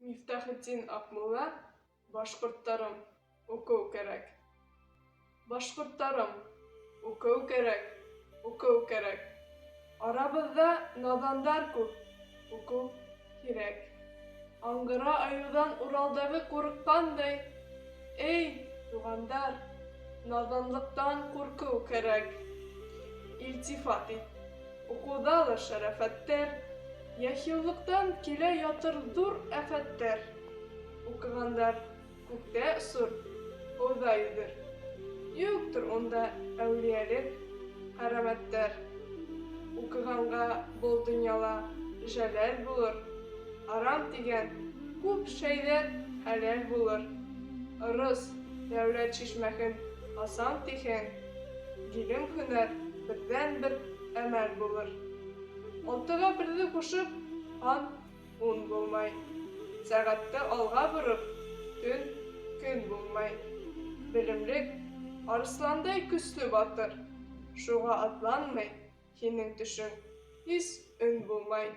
Мифтахетдин Акмулла, башкорттарым, укуу керек. Башкорттарым, укуу керек, укуу керек. Арабызда надандар күп, укуу кирәк. Аңгыра аюдан Уралдагы курыккандай, эй, тугандар, наданлыктан куркуу керек. Илтифат ит, укудагы шәрәфәттәр, яһилыктан килә ятыр зур афәттәр. Укыгандар күктә осыр, һыуда йөзер. Юктыр унда әүлиялек, кәрамәттәр. Укыганга был дөньяла җәлал булыр. Арам дигән күп шәйдәр хәләл булыр. Ырыс дәүләт чишмәһен асан тиһәң, гилем һөнәр бердән-бер әмәл булыр. Алтыга берде кушып, ан ун булмай. Сәгатьтә алга борып, төн көн булмай. Белемлек арысландай көсле батыр. Шуга атланмый, һинең төшең һис өн булмай.